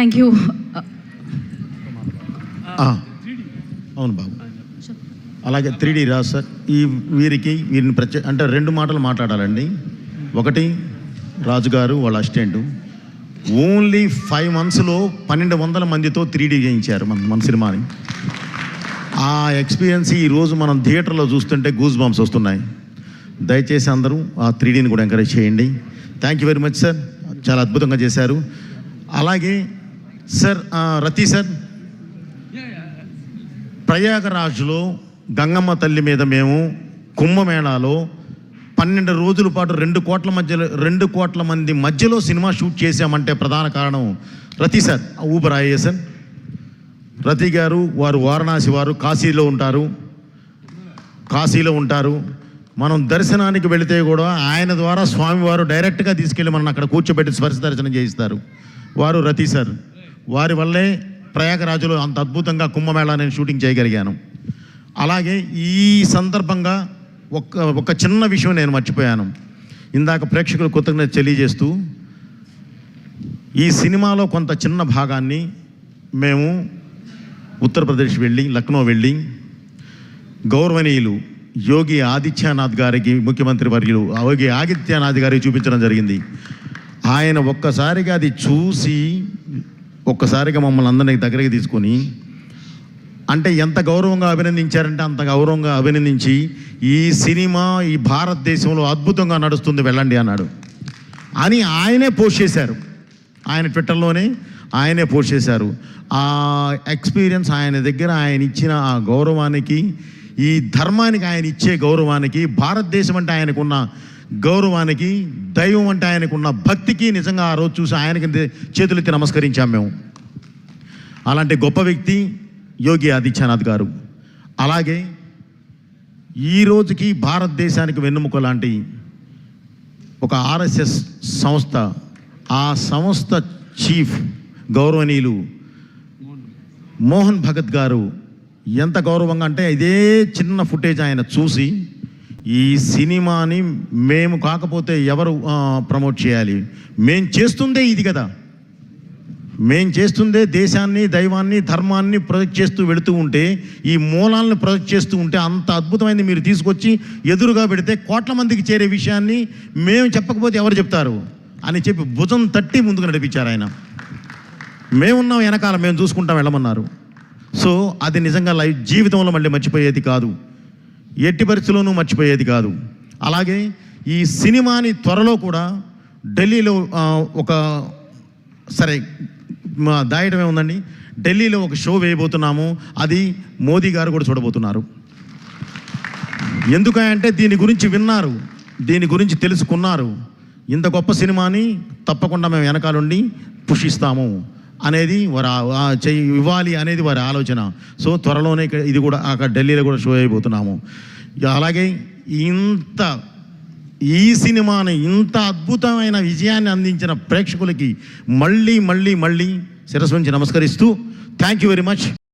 Thank you. అవును బాబు, అలాగే 3D రాజు sir. వీరిని అంటే 2 మాటలు మాట్లాడాలండి. ఒకటి, రాజుగారు వాళ్ళ అసిస్టెంట్ ఓన్లీ 5 monthsలో 1200 మందితో 3D చేయించారు మన సినిమాని. ఆ ఎక్స్పీరియన్స్ ఈరోజు మనం థియేటర్లో చూస్తుంటే గూస్ బంప్స్ వస్తున్నాయి. దయచేసి అందరూ ఆ 3Dని కూడా ఎంకరేజ్ చేయండి. Thank you very much sir, చాలా అద్భుతంగా చేశారు. అలాగే సార్, రతి సార్, ప్రయాగరాజ్లో గంగమ్మ తల్లి మీద మేము కుంభమేళాలో 12 రోజుల పాటు 2 కోట్ల మంది మధ్యలో సినిమా షూట్ చేశామంటే ప్రధాన కారణం రతి సార్, ఊబర్ ఐఏఎస్. రతి గారు వారు వారణాసి వారు, కాశీలో ఉంటారు. మనం దర్శనానికి వెళితే కూడా ఆయన ద్వారా స్వామివారు డైరెక్ట్గా తీసుకెళ్ళి మనం అక్కడ కూర్చోబెట్టి స్పర్శ దర్శనం చేయిస్తారు. వారు రతి సార్. వారి వల్లే ప్రయాగరాజులో అంత అద్భుతంగా కుంభమేళా నేను షూటింగ్ చేయగలిగాను. అలాగే ఈ సందర్భంగా ఒక చిన్న విషయం నేను మర్చిపోయాను. ఇందాక ప్రేక్షకులు కృతజ్ఞత తెలియజేస్తూ, ఈ సినిమాలో కొంత చిన్న భాగాన్ని మేము ఉత్తరప్రదేశ్ వెళ్ళి, లక్నో వెళ్ళి, గౌరవనీయులు యోగి ఆదిత్యనాథ్ గారికి, ముఖ్యమంత్రి వర్యులు యోగి ఆదిత్యనాథ్ గారికి చూపించడం జరిగింది. ఆయన ఒక్కసారిగా అది చూసి ఒక్కసారిగా మమ్మల్ని అందరినీ దగ్గరికి తీసుకొని, అంటే ఎంత గౌరవంగా అభినందించారంటే అంత గౌరవంగా అభినందించి, ఈ సినిమా ఈ భారతదేశంలో అద్భుతంగా నడుస్తుంది, వెళ్ళండి అన్నాడు అని ఆయనే పోస్ట్ చేశారు. ఆయన ట్విట్టర్లోనే ఆయనే పోస్ట్ చేశారు. ఆ ఎక్స్పీరియన్స్ ఆయన దగ్గర ఆయన ఇచ్చిన ఆ గౌరవానికి, ఈ ధర్మానికి ఆయన ఇచ్చే గౌరవానికి, భారతదేశం అంటే ఆయనకున్న గౌరవానికి, దైవం అంటే ఆయనకున్న భక్తికి నిజంగా ఆ రోజు చూసి ఆయనకి చేతులెత్తి నమస్కరించాం మేము. అలాంటి గొప్ప వ్యక్తి యోగి ఆదిత్యనాథ్ గారు. అలాగే ఈ రోజుకి భారతదేశానికి వెన్నెముక లాంటి ఒక RSS సంస్థ, ఆ సంస్థ చీఫ్ గౌరవనీయులు మోహన్ భగత్ గారు ఎంత గౌరవంగా అంటే, ఇదే చిన్న ఫుటేజ్ ఆయన చూసి, ఈ సినిమాని మేము కాకపోతే ఎవరు ప్రమోట్ చేయాలి, మేము చేస్తుందే ఇది కదా, మేము చేస్తుందే దేశాన్ని, దైవాన్ని, ధర్మాన్ని ప్రొజెక్ట్ చేస్తూ వెళుతూ ఉంటే, ఈ మూలాలను ప్రొజెక్ట్ చేస్తూ ఉంటే, అంత అద్భుతమైనది మీరు తీసుకొచ్చి ఎదురుగా పెడితే కోట్ల మందికి చేరే విషయాన్ని మేము చెప్పకపోతే ఎవరు చెప్తారు అని చెప్పి భుజం తట్టి ముందుకు నడిపించారు ఆయన. మేమున్నాం వెనకాల, మేము చూసుకుంటాం వెళ్ళమన్నారు. సో అది నిజంగా జీవితంలో మళ్ళీ మర్చిపోయేది కాదు, ఎట్టి పరిస్థితుల్లోనూ మర్చిపోయేది కాదు. అలాగే ఈ సినిమాని త్వరలో కూడా ఢిల్లీలో దాయటమే ఉందండి, ఢిల్లీలో ఒక షో వేయబోతున్నాము. అది మోదీ గారు కూడా చూడబోతున్నారు. ఎందుకంటే దీని గురించి విన్నారు, దీని గురించి తెలుసుకున్నారు. ఇంత గొప్ప సినిమాని తప్పకుండా మేము వెనకాలండి పుషిస్తాము అనేది వారు ఇవ్వాలి అనేది వారి ఆలోచన. సో త్వరలోనే ఇది కూడా అక్కడ ఢిల్లీలో కూడా షో అయిపోతున్నాము. అలాగే ఈ సినిమాని ఇంత అద్భుతమైన విజయాన్ని అందించిన ప్రేక్షకులకి మళ్ళీ శిరస్సు నుంచి నమస్కరిస్తూ థ్యాంక్ యూ వెరీ మచ్.